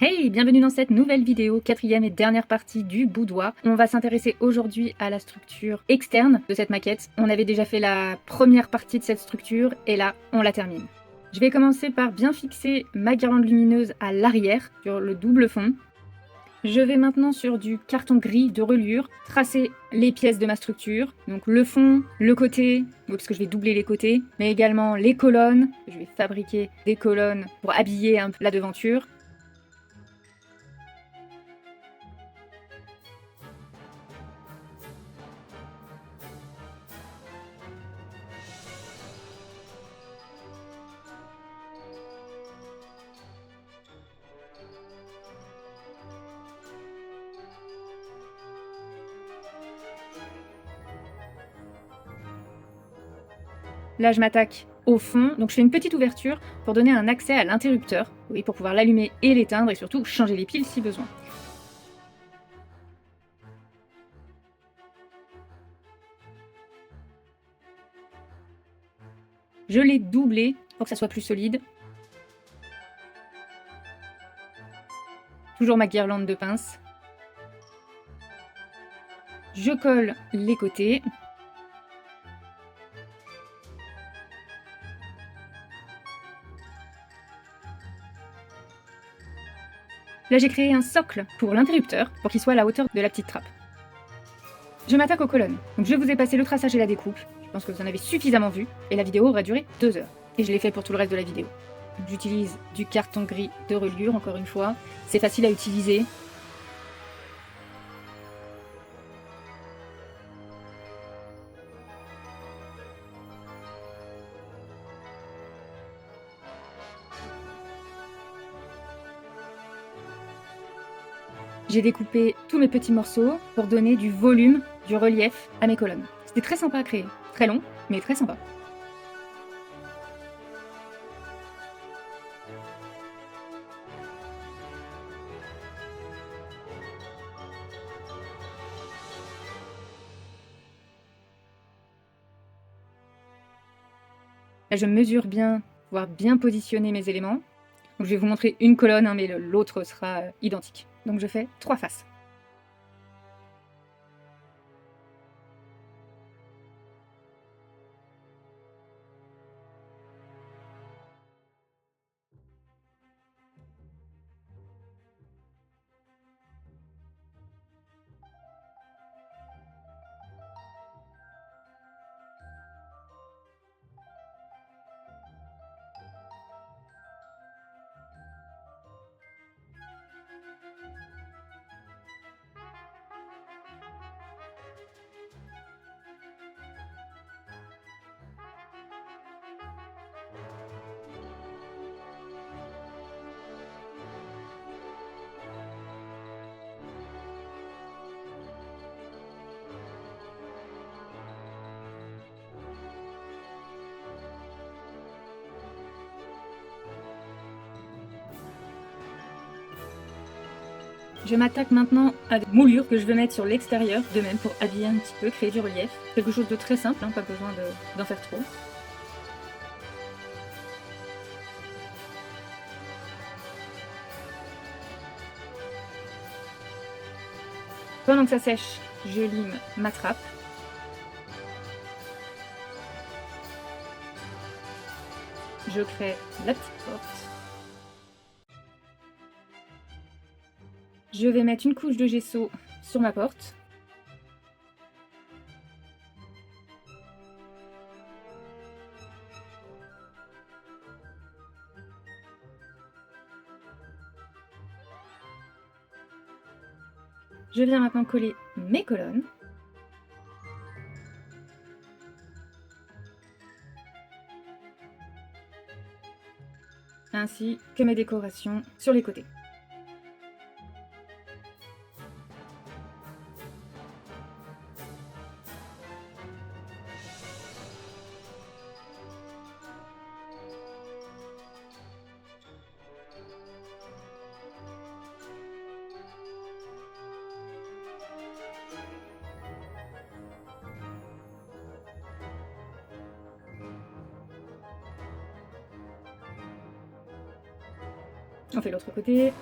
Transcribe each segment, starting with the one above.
Hey, bienvenue dans cette nouvelle vidéo, quatrième et dernière partie du boudoir. On va s'intéresser aujourd'hui à la structure externe de cette maquette. On avait déjà fait la première partie de cette structure et là, on la termine. Je vais commencer par bien fixer ma guirlande lumineuse à l'arrière, sur le double fond. Je vais maintenant sur du carton gris de reliure tracer les pièces de ma structure, donc le fond, le côté, parce que je vais doubler les côtés, mais également les colonnes. Je vais fabriquer des colonnes pour habiller un peu la devanture. Là, je m'attaque au fond, donc je fais une petite ouverture pour donner un accès à l'interrupteur, oui, pour pouvoir l'allumer et l'éteindre et surtout changer les piles si besoin. Je l'ai doublé pour que ça soit plus solide. Toujours ma guirlande de pince. Je colle les côtés. Là, j'ai créé un socle pour l'interrupteur, pour qu'il soit à la hauteur de la petite trappe. Je m'attaque aux colonnes. Donc je vous ai passé le traçage et la découpe. Je pense que vous en avez suffisamment vu. Et la vidéo aurait duré 2 heures. Et je l'ai fait pour tout le reste de la vidéo. J'utilise du carton gris de reliure, encore une fois. C'est facile à utiliser. J'ai découpé tous mes petits morceaux pour donner du volume, du relief à mes colonnes. C'était très sympa à créer. Très long, mais très sympa. Là, je mesure bien, pouvoir bien positionner mes éléments. Donc, je vais vous montrer une colonne, hein, mais l'autre sera identique. Donc je fais 3 faces. Je m'attaque maintenant à des moulures que je veux mettre sur l'extérieur, de même pour habiller un petit peu, créer du relief. Quelque chose de très simple, hein, pas besoin d'en faire trop. Pendant que ça sèche, je lime ma trappe. Je crée la petite porte. Je vais mettre une couche de gesso sur ma porte. Je viens maintenant coller mes colonnes. Ainsi que mes décorations sur les côtés. On fait l'autre côté.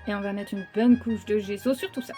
Et on va mettre une bonne couche de gesso sur tout ça.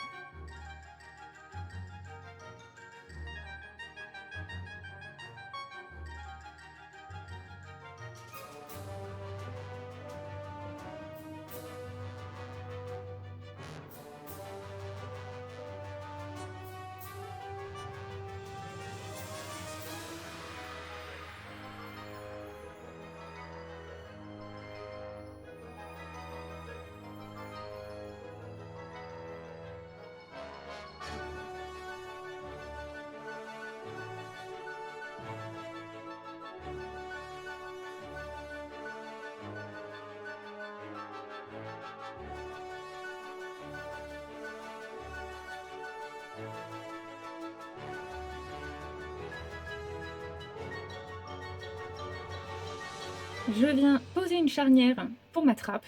Je viens poser une charnière pour ma trappe.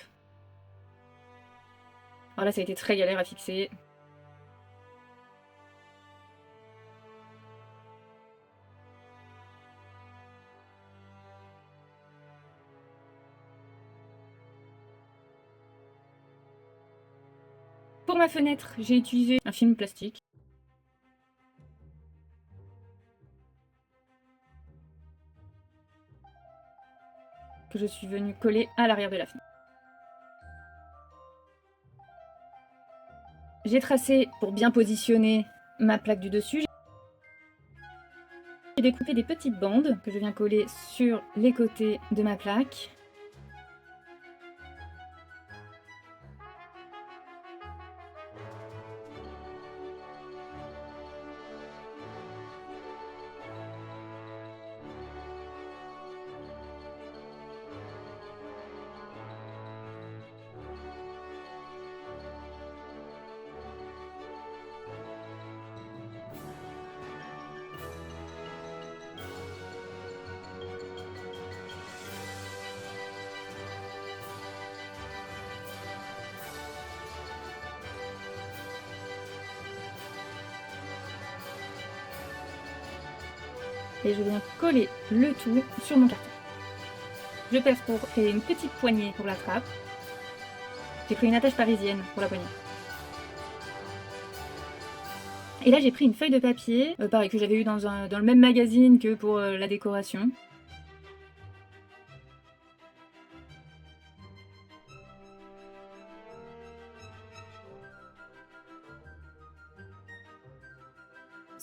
Alors là, ça a été très galère à fixer. Pour ma fenêtre, j'ai utilisé un film plastique. Que je suis venue coller à l'arrière de la fenêtre. J'ai tracé pour bien positionner ma plaque du dessus. J'ai découpé des petites bandes que je viens coller sur les côtés de ma plaque. Et je viens coller le tout sur mon carton. Je perce pour créer une petite poignée pour la trappe. J'ai pris une attache parisienne pour la poignée. Et là j'ai pris une feuille de papier, pareil que j'avais eu dans le même magazine que pour la décoration.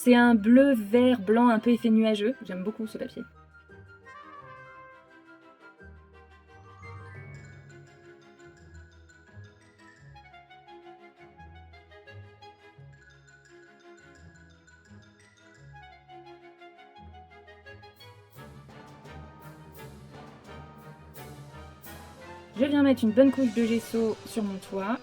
C'est un bleu, vert, blanc, un peu effet nuageux. J'aime beaucoup ce papier. Je viens mettre une bonne couche de gesso sur mon toit.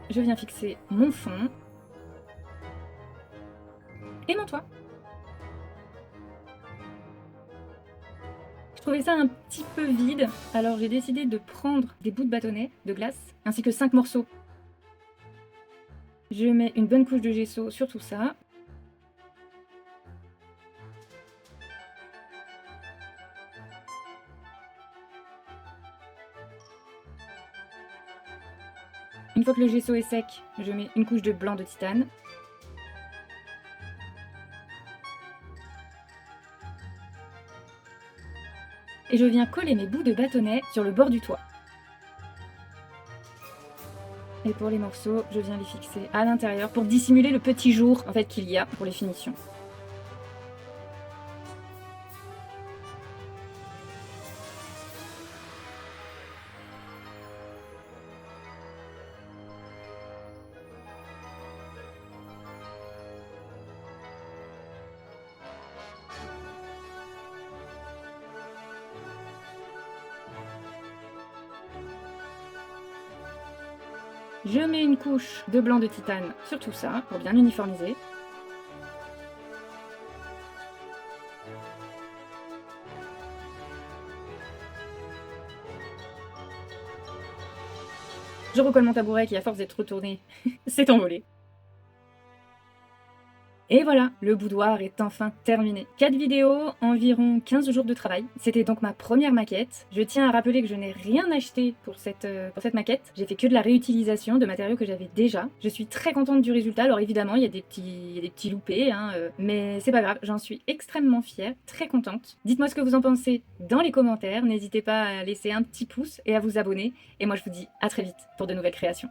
Je viens fixer mon fond et mon toit. Je trouvais ça un petit peu vide, alors j'ai décidé de prendre des bouts de bâtonnet de glace, ainsi que 5 morceaux. Je mets une bonne couche de gesso sur tout ça. Une fois que le gesso est sec, je mets une couche de blanc de titane. Et je viens coller mes bouts de bâtonnet sur le bord du toit. Et pour les morceaux, je viens les fixer à l'intérieur pour dissimuler le petit jour en fait, qu'il y a pour les finitions. Je mets une couche de blanc de titane sur tout ça pour bien uniformiser. Je recolle mon tabouret qui, à force d'être retourné, s'est envolé. Et voilà, le boudoir est enfin terminé. 4 vidéos, environ 15 jours de travail. C'était donc ma première maquette. Je tiens à rappeler que je n'ai rien acheté pour cette maquette. J'ai fait que de la réutilisation de matériaux que j'avais déjà. Je suis très contente du résultat. Alors évidemment, il y a des petits loupés, mais c'est pas grave, j'en suis extrêmement fière, très contente. Dites-moi ce que vous en pensez dans les commentaires. N'hésitez pas à laisser un petit pouce et à vous abonner. Et moi, je vous dis à très vite pour de nouvelles créations.